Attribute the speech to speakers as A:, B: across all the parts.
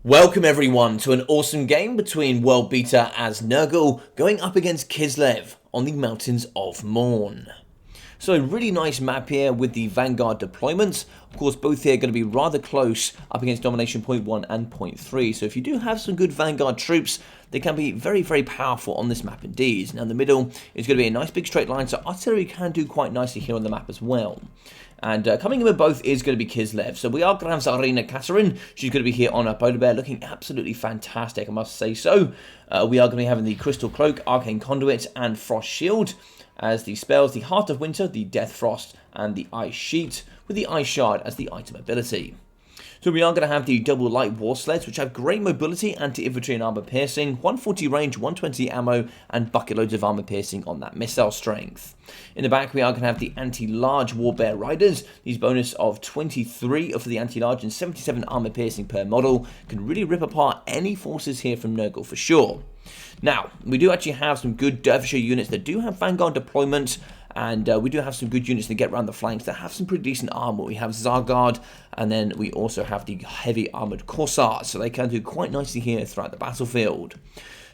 A: Welcome everyone to an awesome game between world beater as Nurgle going up against Kislev on the Mountains of Morn. So a really nice map here with the Vanguard deployments. Of course, both here are going to be rather close up against Domination Point 1 and Point 3. So if you do have some good Vanguard troops, they can be very, very powerful on this map indeed. Now in the middle is going to be a nice big straight line, so artillery can do quite nicely here on the map as well. And coming in with both is going to be Kislev. So we are going to have Tsarina Catherine. She's going to be here on a polar bear, looking absolutely fantastic, I must say so. We are going to be having the Crystal Cloak, Arcane Conduit, and Frost Shield as the spells, the Heart of Winter, the Death Frost, and the Ice Sheet, with the Ice Shard as the item ability. So we are going to have the double light war sleds, which have great mobility, anti-infantry and armor piercing, 140 range, 120 ammo, and bucket loads of armor piercing on that missile strength. In the back, we are going to have the anti-large war bear riders. These bonus of 23 for the anti-large and 77 armor piercing per model can really rip apart any forces here from Nurgle for sure. Now, we do actually have some good Derbyshire units that do have Vanguard deployment, and we do have some good units that get around the flanks that have some pretty decent armor. We have Zargard, and then we also have the heavy armored Corsairs, so they can do quite nicely here throughout the battlefield.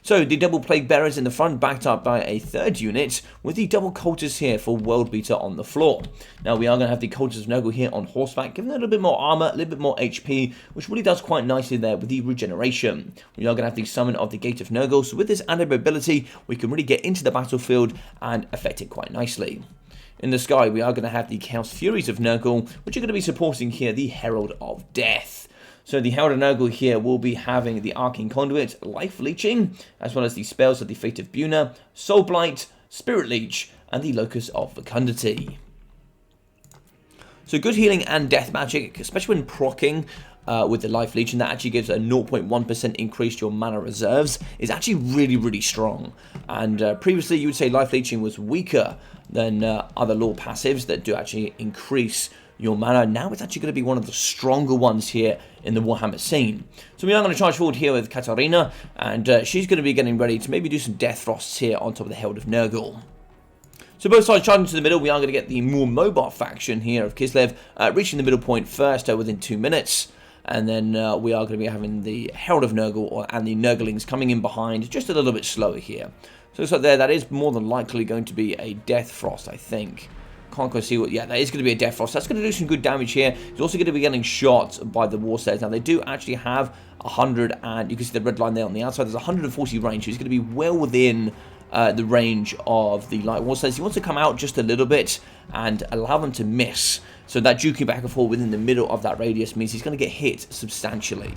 A: So the double plague bearers in the front, backed up by a third unit with the double cultists here for world beater on the floor. Now we are going to have the cultists of Nurgle here on horseback, giving them a little bit more armor, a little bit more HP, which really does quite nicely there with the regeneration. We are going to have the summon of the Gate of Nurgle, so with this added mobility, we can really get into the battlefield and affect it quite nicely. In the sky, we are going to have the Chaos Furies of Nurgle, which are going to be supporting here the Herald of Death. So the Herald of Nurgle here will be having the Arcane Conduit, Life Leeching, as well as the spells of the Fate of Buna, Soul Blight, Spirit Leech, and the Locus of Fecundity. So good healing and death magic, especially when proccing with the Life Leech, and that actually gives a 0.1% increase to your mana reserves, is actually really, really strong. And previously you would say Life Leeching was weaker than other lore passives that do actually increase your mana. Now it's actually going to be one of the stronger ones here in the Warhammer scene. So we are going to charge forward here with Katarina, and she's going to be getting ready to maybe do some Death Frosts here on top of the Herald of Nurgle. So both sides charging to the middle. We are going to get the more mobile faction here of Kislev reaching the middle point first within 2 minutes. And then we are going to be having the Herald of Nurgle and the Nurglings coming in behind just a little bit slower here. So it's like there, that is more than likely going to be a Death Frost, I think. Can't quite see what. Yeah, that is going to be a Death Frost. That's going to do some good damage here. He's also going to be getting shot by the war sleds. Now they do actually have 100, and you can see the red line there on the outside. There's 140 range. So he's going to be well within the range of the light war sleds. He wants to come out just a little bit and allow them to miss. So that juking back and forth within the middle of that radius means he's going to get hit substantially.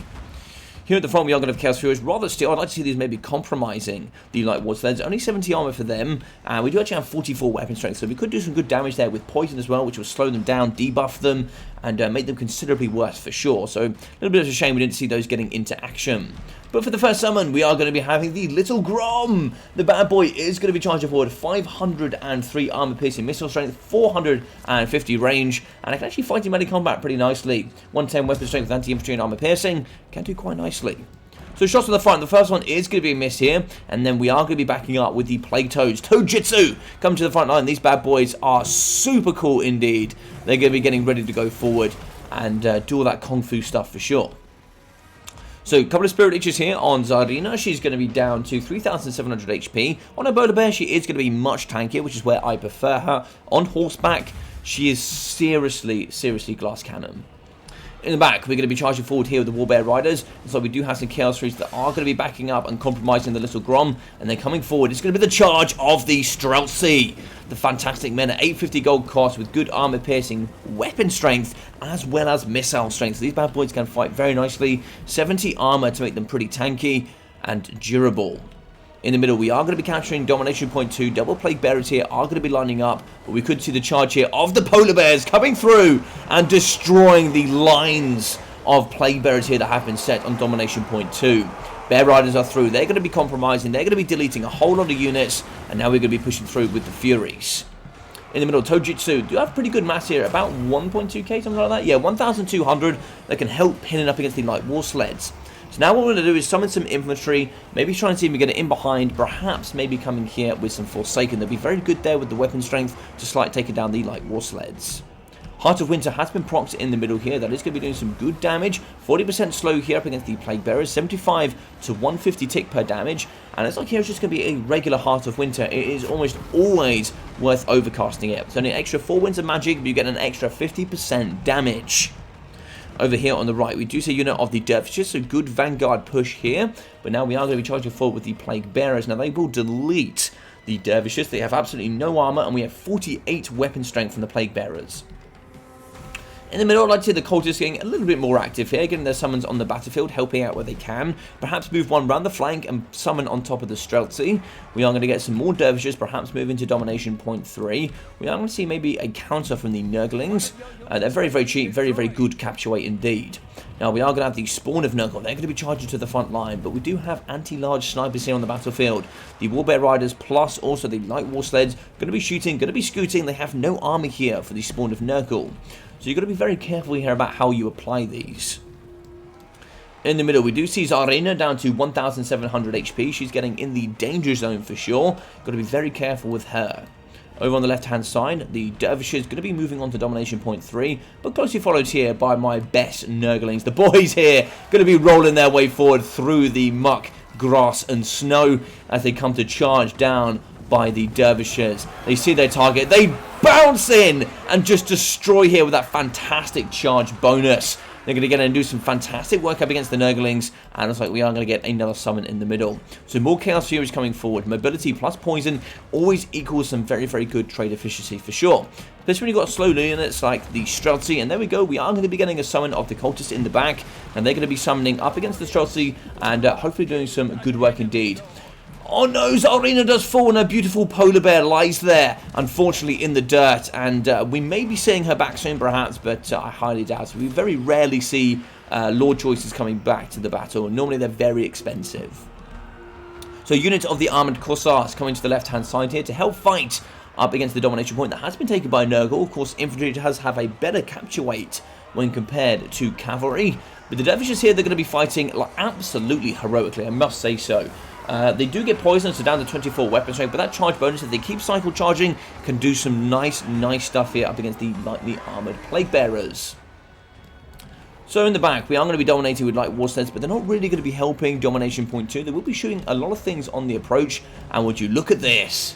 A: Here at the front, we are going to have Chaos Furies. Rather still, I'd like to see these maybe compromising the light war sleds. Only 70 armor for them, and we do actually have 44 weapon strength, so we could do some good damage there with poison as well, which will slow them down, debuff them, and make them considerably worse for sure. So a little bit of a shame we didn't see those getting into action. But for the first summon, we are going to be having the Little Grom. The bad boy is going to be charging forward 503 armor piercing missile strength, 450 range, and I can actually fight in melee combat pretty nicely. 110 weapon strength with anti-infantry and armor piercing can do quite nicely. So shots on the front, the first one is going to be a miss here, and then we are going to be backing up with the Plague Toads. Toadjitsu come to the front line. These bad boys are super cool indeed. They're going to be getting ready to go forward and do all that Kung Fu stuff for sure. So a couple of Spirit Leeches here on Tsarina. She's going to be down to 3,700 HP. On a Polar Bear, she is going to be much tankier, which is where I prefer her. On horseback, she is seriously glass cannon. In the back, we're going to be charging forward here with the Warbear Riders. And so we do have some Chaos Furies that are going to be backing up and compromising the Little Grom. And then coming forward, it's going to be the charge of the Streltsy. The fantastic men at 850 gold cost with good armor piercing, weapon strength, as well as missile strength. So these bad boys can fight very nicely. 70 armor to make them pretty tanky and durable. In the middle, we are going to be capturing Domination Point 2. Double Plague Bearers here are going to be lining up. But we could see the charge here of the Polar Bears coming through and destroying the lines of Plague Bearers here that have been set on Domination Point 2. Bear Riders are through. They're going to be compromising. They're going to be deleting a whole lot of units. And now we're going to be pushing through with the Furies. In the middle, Toadjitsu do have pretty good mass here. About 1.2k, something like that. Yeah, 1,200 that can help pinning up against the light war sleds. So now what we're going to do is summon some infantry, maybe try and see if we get it in behind, perhaps maybe coming here with some Forsaken. They'll be very good there with the weapon strength to slightly take down the light war sleds. Heart of Winter has been procced in the middle here. That is going to be doing some good damage. 40% slow here up against the Plague Bearers. 75 to 150 tick per damage. And it's like here it's just going to be a regular Heart of Winter. It is almost always worth overcasting it. So only an extra 4 winds of magic, but you get an extra 50% damage. Over here on the right, we do see a unit of the Dervishes, so good Vanguard push here. But now we are going to be charging forward with the Plague Bearers. Now they will delete the Dervishes. They have absolutely no armor, and we have 48 weapon strength from the Plague Bearers. In the middle, I'd like to see the cultists getting a little bit more active here, getting their summons on the battlefield, helping out where they can. Perhaps move one round the flank and summon on top of the Streltsy. We are going to get some more Dervishes, perhaps move into Domination Point 3. We are going to see maybe a counter from the Nurglings. They're very, very cheap, very, very good capture weight indeed. Now, we are going to have the Spawn of Nurgle. They're going to be charging to the front line, but we do have anti-large snipers here on the battlefield. The Warbear Riders plus also the Light War Sleds going to be shooting, going to be scooting. They have no army here for the Spawn of Nurgle. So you've got to be very careful here about how you apply these. In the middle, we do see Tsarina down to 1,700 HP. She's getting in the danger zone for sure. Got to be very careful with her. Over on the left-hand side, the Dervishes going to be moving on to Domination Point 3, but closely followed here by my best Nurglings. The boys here going to be rolling their way forward through the muck, grass, and snow as they come to charge down by the Dervishes. They see their target, they bounce in and just destroy here with that fantastic charge bonus. They're going to get in and do some fantastic work up against the Nurglings, and looks like we are going to get another summon in the middle. So more Chaos Furies coming forward. Mobility plus poison always equals some very, very good trade efficiency for sure. Especially when you've got slow units like the Streltsy, and there we go, we are going to be getting a summon of the Cultists in the back, and they're going to be summoning up against the Streltsy, and hopefully doing some good work indeed. Oh no, Tsarina does fall and her beautiful polar bear lies there, unfortunately in the dirt, and we may be seeing her back soon perhaps, but I highly doubt it. We very rarely see Lord Choices coming back to the battle, and normally they're very expensive. So units of the Armoured Corsairs coming to the left-hand side here to help fight up against the domination point that has been taken by Nurgle. Of course, infantry does have a better capture weight when compared to cavalry, but the Dervishes here, they're going to be fighting like absolutely heroically, I must say so. They do get poisoned, so down to 24 weapon strength, but that charge bonus, if they keep cycle charging, can do some nice stuff here up against the lightly armoured Plague Bearers. So in the back, we are going to be dominating with Light War Sleds, but they're not really going to be helping Domination Point 2. They will be shooting a lot of things on the approach, and would you look at this?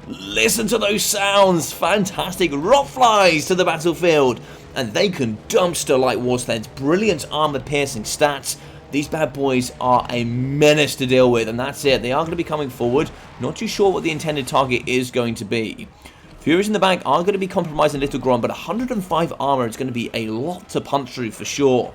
A: Listen to those sounds! Fantastic rock flies to the battlefield, and they can dumpster Light War Sleds. Brilliant armor-piercing stats. These bad boys are a menace to deal with, and that's it. They are going to be coming forward. Not too sure what the intended target is going to be. Furies in the back are going to be compromising Little Grom, but 105 armor is going to be a lot to punch through for sure.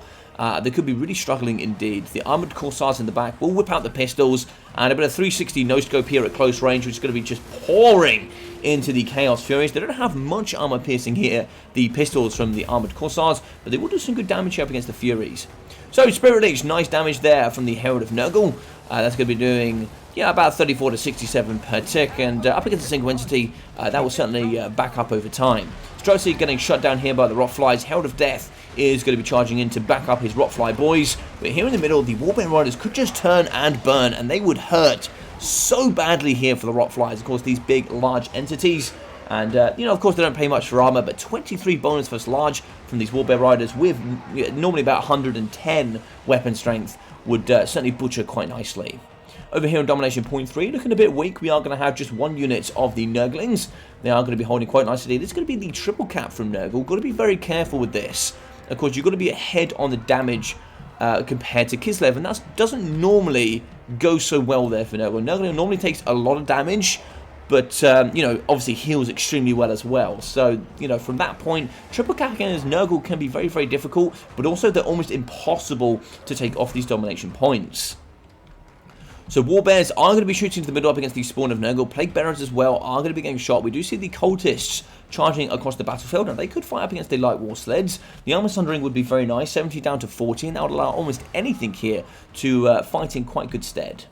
A: They could be really struggling indeed. The Armoured Corsairs in the back will whip out the pistols, and a bit of 360 no-scope here at close range, which is going to be just pouring into the Chaos Furies. They don't have much armor piercing here, the pistols from the Armoured Corsairs, but they will do some good damage here up against the Furies. So, Spirit Leech, nice damage there from the Herald of Nurgle. That's going to be doing, yeah, about 34 to 67 per tick, and up against a single entity, that will certainly back up over time. Streltsy getting shut down here by the Rotflies. Herald of Death is going to be charging in to back up his Rotfly boys. But here in the middle, the Warbear Riders could just turn and burn, and they would hurt so badly here for the Rotflies. Of course, these big, large entities. And, you know, of course, they don't pay much for armor, but 23 bonus first large from these Warbear Riders with normally about 110 weapon strength would certainly butcher quite nicely. Over here on Domination Point 3, looking a bit weak, we are going to have just one unit of the Nurglings. They are going to be holding quite nicely. This is going to be the triple cap from Nurgle. Got to be very careful with this. Of course, you've got to be ahead on the damage compared to Kislev, and that doesn't normally go so well there for Nurgle. Nurgle normally takes a lot of damage, but, you know, obviously heals extremely well as well. So, you know, from that point, triple capping as Nurgle can be very, very difficult, but also they're almost impossible to take off these domination points. So Warbears are going to be shooting to the middle up against the Spawn of Nurgle. Plague Bearers as well are going to be getting shot. We do see the Cultists charging across the battlefield, and they could fight up against the Light War Sleds. The Armor Sundering would be very nice, 70 down to 14. That would allow almost anything here to fight in quite good stead.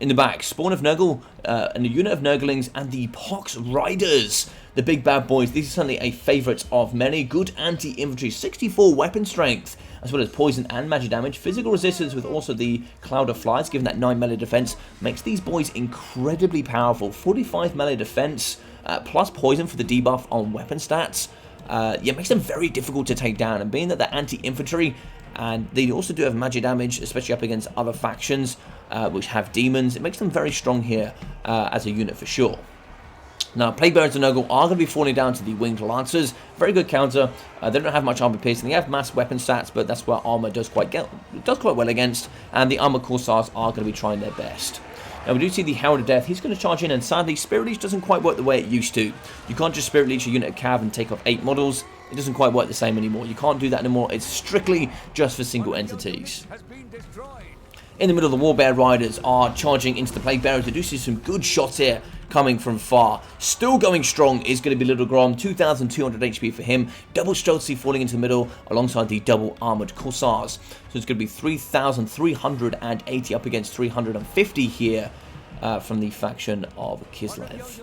A: In the back, Spawn of Nurgle, and a unit of Nurglings, and the Pox Riders. The big bad boys, these are certainly a favourite of many. Good anti-infantry, 64 weapon strength, as well as poison and magic damage. Physical resistance with also the Cloud of Flies, given that 9 melee defense, makes these boys incredibly powerful. 45 melee defense, plus poison for the debuff on weapon stats. Yeah, makes them very difficult to take down, and being that they're anti-infantry, and they also do have magic damage, especially up against other factions which have demons, it makes them very strong here as a unit for sure. Now, Plague Bearers and Nurgle are going to be falling down to the Winged Lancers. Very good counter. They don't have much armor piercing. They have mass weapon stats, but that's where armor does quite well against. And the Armored Corsairs are going to be trying their best. Now, we do see the Herald of Death. He's going to charge in, and sadly, Spirit Leech doesn't quite work the way it used to. You can't just Spirit Leech a unit of Cav and take off 8 models. It doesn't quite work the same anymore. You can't do that anymore. It's strictly just for single entities. In the middle, the Warbear Riders are charging into the Plague Bearers. They do see some good shots here coming from far. Still going strong is going to be Little Grom, 2,200 HP for him. Double Stealthy falling into the middle alongside the double Armored Corsairs. So it's going to be 3,380 up against 350 here from the faction of Kislev.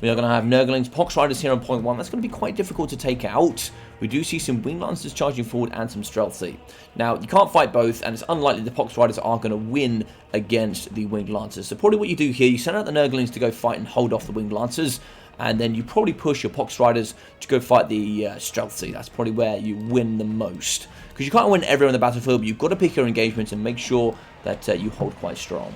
A: We are going to have Nurglings, Pox Riders here on point 1. That's going to be quite difficult to take out. We do see some Wing Lancers charging forward and some Stealthy. Now, you can't fight both, and it's unlikely the Pox Riders are going to win against the Winged Lancers. So probably what you do here, you send out the Nurglings to go fight and hold off the Winged Lancers, and then you probably push your Pox Riders to go fight the Stealthy. That's probably where you win the most. Because you can't win everywhere on the battlefield, but you've got to pick your engagements and make sure that you hold quite strong.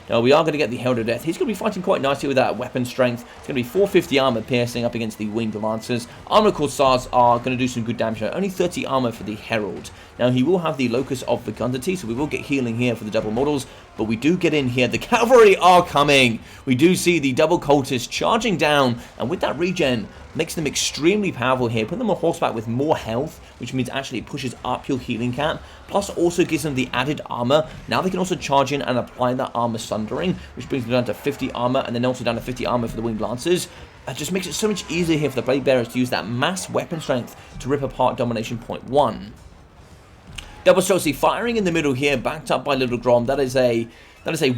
A: Now, we are going to get the Herald of Death. He's going to be fighting quite nicely with that weapon strength. It's going to be 450 armor piercing up against the Winged Lancers. Armored Corsairs are going to do some good damage. Only 30 armor for the Herald. Now, he will have the Locus of Fecundity, so we will get healing here for the double models. But we do get in here. The cavalry are coming. We do see the double cultists charging down. And with that regen, makes them extremely powerful here. Put them on horseback with more health, which means actually it pushes up your healing cap. Plus also gives them the added armor. Now they can also charge in and apply that armor sundering, which brings them down to 50 armor, and then also down to 50 armor for the Winged Lancers. That just makes it so much easier here for the Plague Bearers to use that mass weapon strength to rip apart Domination Point 1. Double Stealthy firing in the middle here, backed up by Little Grom. That is a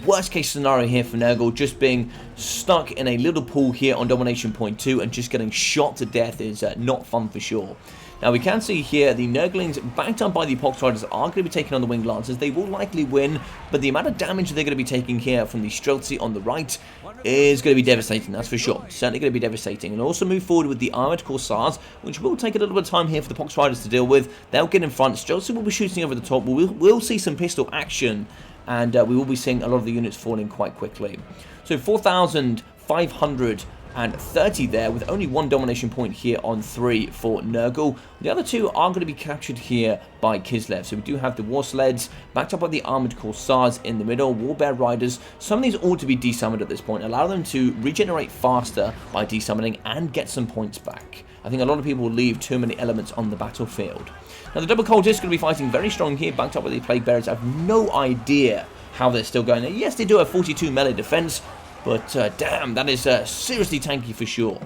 A: worst case scenario here for Nurgle, just being stuck in a little pool here on Domination Point 2 and just getting shot to death is not fun for sure. Now we can see here the Nurglings backed up by the Pox Riders are going to be taking on the Winged Lancers. They will likely win, but the amount of damage they're going to be taking here from the Stealthy on the right is going to be devastating, that's for sure. Certainly going to be devastating. And also move forward with the Armored Corsairs, which will take a little bit of time here for the Pox Riders to deal with. They'll get in front. Stealthy will be shooting over the top. We'll see some pistol action, and we will be seeing a lot of the units falling quite quickly. So 4,530 there, with only one domination point here on 3 for Nurgle. The other two are going to be captured here by Kislev. So we do have the War Sleds, backed up by the Armored Corsairs in the middle, Warbear Riders. Some of these ought to be desummoned at this point, allow them to regenerate faster by desummoning and get some points back. I think a lot of people will leave too many elements on the battlefield. Now the double cultists are going to be fighting very strong here, backed up with the Plague Bearers. I have no idea how they're still going. Yes, they do have 42 melee defense, but damn, that is seriously tanky for sure.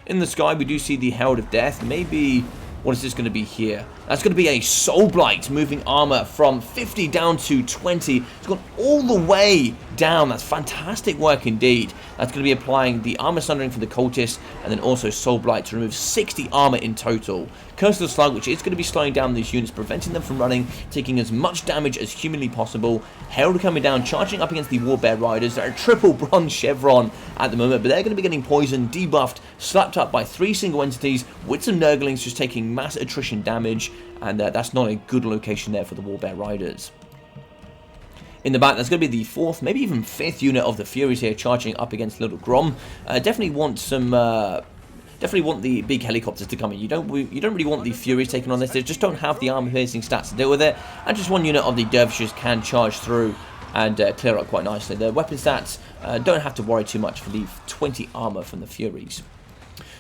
A: In the sky, we do see the Herald of Death. Maybe, what is this going to be here? That's going to be a Soul Blight, moving armor from 50 down to 20. It's gone all the way down. That's fantastic work indeed. That's going to be applying the armor sundering for the cultists, and then also Soul Blight to remove 60 armor in total. Curse of the Slug, which is going to be slowing down these units, preventing them from running, taking as much damage as humanly possible. Herald coming down, charging up against the Warbear Riders. They're a triple bronze chevron at the moment, but they're going to be getting poisoned, debuffed, slapped up by 3 single entities, with some Nurglings just taking mass attrition damage, and that's not a good location there for the Warbear Riders. In the back, that's going to be the 4th, maybe even 5th unit of the Furies here, charging up against Little Grom. Definitely want some... Definitely want the big helicopters to come in. You don't really want the Furies taking on this. They just don't have the armor-piercing stats to deal with it. And just one unit of the Dervishes can charge through and clear up quite nicely. The weapon stats don't have to worry too much for the 20 armor from the Furies.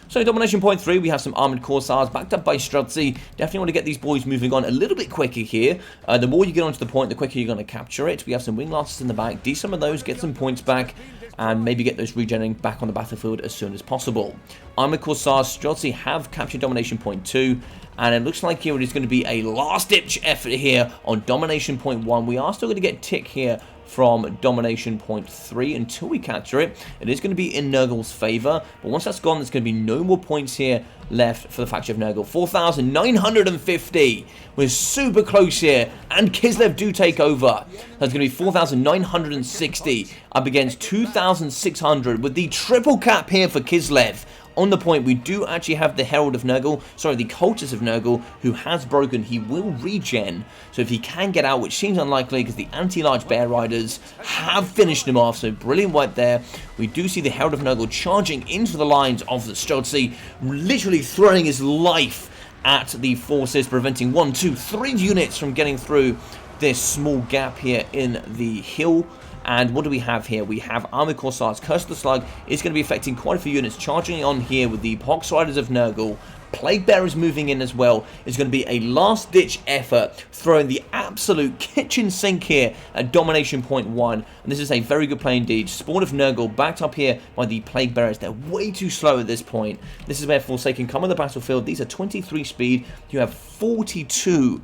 A: So Domination Point 3, we have some Armored Corsairs backed up by Strutzy. Definitely want to get these boys moving on a little bit quicker here. The more you get onto the point, the quicker you're going to capture it. We have some Wing Lancers in the back. Do some of those, get some points back, and maybe get those regenerating back on the battlefield as soon as possible. Armored Corsairs, Strutzy have captured Domination Point 2. And it looks like here it is going to be a last-ditch effort here on Domination Point 1. We are still going to get tick here from domination point 3 until we capture it. It is going to be in Nurgle's favor, but once that's gone, there's going to be no more points here left for the faction of Nurgle. 4,950. We're super close here, and Kislev do take over. That's going to be 4,960 up against 2,600 with the triple cap here for Kislev. On the point, we do actually have the Herald of Nurgle, sorry, the Cultist of Nurgle, who has broken. He will regen, so if he can get out, which seems unlikely because the anti-large bear riders have finished him off, so brilliant wipe there. We do see the Herald of Nurgle charging into the lines of the Streltsy, literally throwing his life at the forces, preventing 1, 2, 3 units from getting through this small gap here in the hill. And what do we have here? We have Armored Corsairs. Curse of the Slug is going to be affecting quite a few units. Charging on here with the Pox Riders of Nurgle. Plague Bearers moving in as well. It's going to be a last-ditch effort, throwing the absolute kitchen sink here at Domination Point 1. And this is a very good play indeed. Spawn of Nurgle backed up here by the Plague Bearers. They're way too slow at this point. This is where Forsaken come on the battlefield. These are 23 speed. You have 42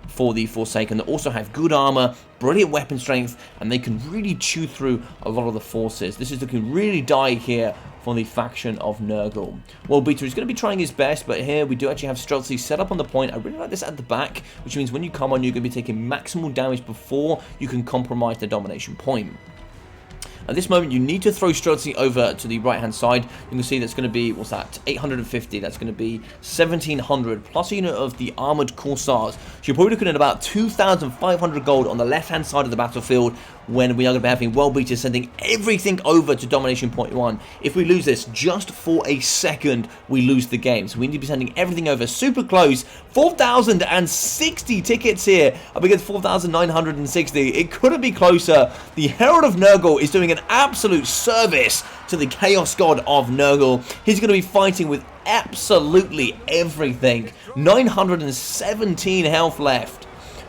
A: for the Forsaken that also have good armor, brilliant weapon strength, and they can really chew through a lot of the forces. This is looking really dire here for the faction of Nurgle. Well, Beater is going to be trying his best, but here we do actually have Streltsy set up on the point. I really like this at the back, which means when you come on, you're going to be taking maximal damage before you can compromise the domination point. At this moment, you need to throw Streltsy over to the right-hand side. You can see that's going to be, what's that, 850. That's going to be 1,700, plus a unit of the Armored Corsairs. So you're probably looking at about 2,500 gold on the left-hand side of the battlefield when we are going to be having World Beaters sending everything over to Domination Point 1. If we lose this just for a second, we lose the game. So we need to be sending everything over super close. 4,060 tickets here up against 4,960. It couldn't be closer. The Herald of Nurgle is doing an absolute service to the Chaos God of Nurgle. He's going to be fighting with absolutely everything. 917 health left.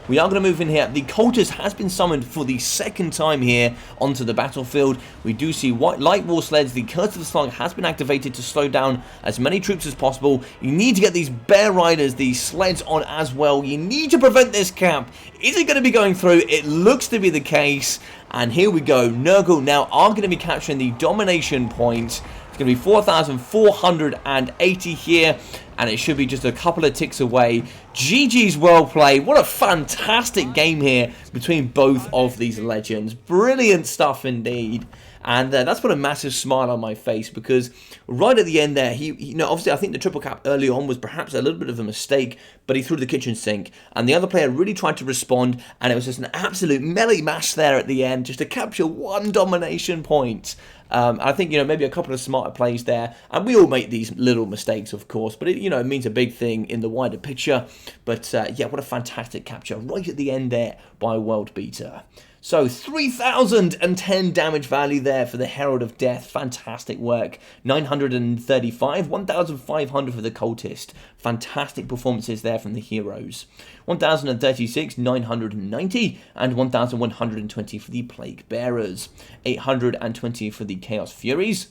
A: We are going to move in here. The Cultist has been summoned for the second time here onto the battlefield. We do see light war sleds. The Curse of the Slug has been activated to slow down as many troops as possible. You need to get these bear riders, these sleds on as well. You need to prevent this camp. Is it going to be going through? It looks to be the case. And here we go. Nurgle now are going to be capturing the domination point. It's going to be 4,480 here, and it should be just a couple of ticks away. GG's well played. What a fantastic game here between both of these legends. Brilliant stuff indeed. And that's put a massive smile on my face because right at the end there, obviously I think the triple cap early on was perhaps a little bit of a mistake, but he threw the kitchen sink. And the other player really tried to respond, and it was just an absolute melee mash there at the end just to capture one domination point. I think, maybe a couple of smarter plays there. And we all make these little mistakes, of course. But, it means a big thing in the wider picture. But, yeah, what a fantastic capture right at the end there by World Beater. So, 3,010 damage value there for the Herald of Death. Fantastic work. 935, 1,500 for the Cultist. Fantastic performances there from the heroes. 1,036, 990, and 1,120 for the Plague Bearers. 820 for the Chaos Furies.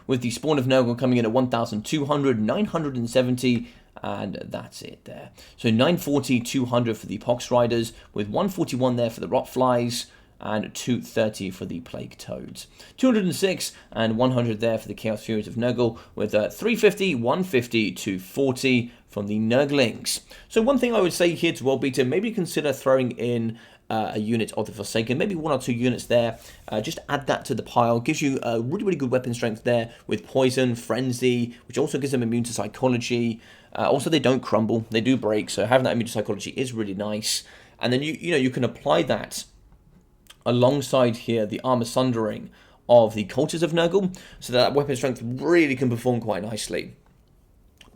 A: With the Spawn of Nurgle coming in at 1,200, 970, and that's it there. So 940, 200 for the Pox Riders, with 141 there for the Rotflies, and 230 for the Plague Toads. 206 and 100 there for the Chaos Furies of Nurgle, with 350, 150, 240 from the Nurglings. So one thing I would say here to World Beater, maybe consider throwing in a unit of the Forsaken, maybe 1 or 2 units there. Just add that to the pile. Gives you a really, really good weapon strength there with Poison, Frenzy, which also gives them immune to Psychology. Also, they don't crumble, they do break, so having that immune to Psychology is really nice. And then you can apply that alongside here the Armor Sundering of the Cultist of Nurgle, so that weapon strength really can perform quite nicely.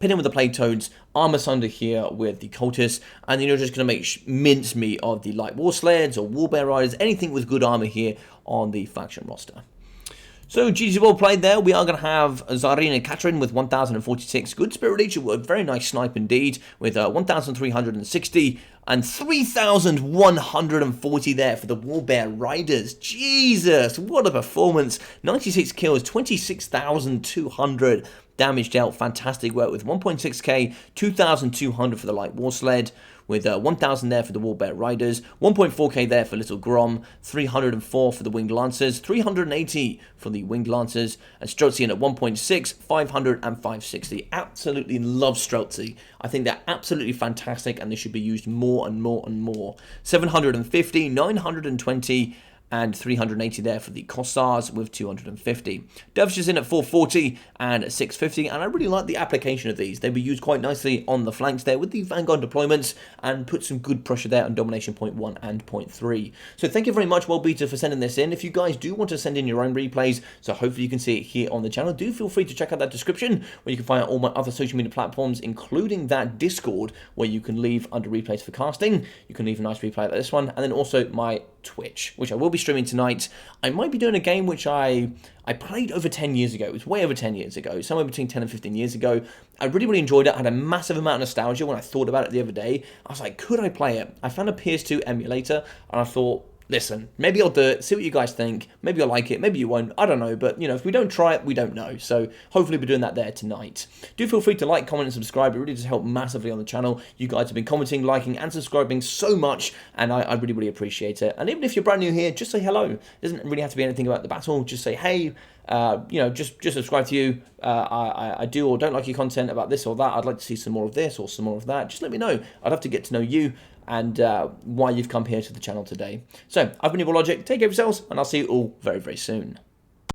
A: Pin in with the Plague Toads, Armor Sunder here with the Cultists, and then you're just going to make mincemeat of the Light War Sleds or Warbear Riders, anything with good armor here on the faction roster. So, GG's well played there. We are going to have Zarina Katrin with 1,046. Good Spirit Leech, a very nice snipe indeed, with 1,360 and 3,140 there for the Warbear Riders. Jesus, what a performance. 96 kills, 26,200 damage dealt. Fantastic work with 1.6k, 2,200 for the Light War Sled, with 1,000 there for the Warbear Riders, 1.4k there for Little Grom, 304 for the Winged Lancers, 380 for the Winged Lancers, and Streltsy in at 1.6, 500 and 560. Absolutely love Streltsy. I think they're absolutely fantastic and they should be used more and more and more. 750, 920, and 380 there for the Kossars with 250. Dervishes in at 440 and 650, and I really like the application of these. They were used quite nicely on the flanks there with the Vanguard deployments and put some good pressure there on Domination Point 1 and Point 3. So thank you very much, WorldBeater, for sending this in. If you guys do want to send in your own replays, so hopefully you can see it here on the channel, do feel free to check out that description where you can find out all my other social media platforms, including that Discord where you can leave under replays for casting. You can leave a nice replay like this one, and then also my Twitch, which I will be streaming tonight. I might be doing a game which I played over 10 years ago. It was way over 10 years ago, somewhere between 10 and 15 years ago. I really enjoyed it. I had a massive amount of nostalgia when I thought about it the other day. I was like, could I play it? I found a PS2 emulator, and I thought, listen, maybe I'll do it, see what you guys think. Maybe you'll like it, maybe you won't, I don't know. But, you know, if we don't try it, we don't know. So hopefully we're doing that there tonight. Do feel free to like, comment, and subscribe. It really does help massively on the channel. You guys have been commenting, liking, and subscribing so much, and I really appreciate it. And even if you're brand new here, just say hello. It doesn't really have to be anything about the battle. Just say, hey, you know, just subscribe to you. I do or don't like your content about this or that. I'd like to see some more of this or some more of that. Just let me know. I'd love to get to know you and why you've come here to the channel today. So, I've been Evil Logic. Take care of yourselves, and I'll see you all very soon.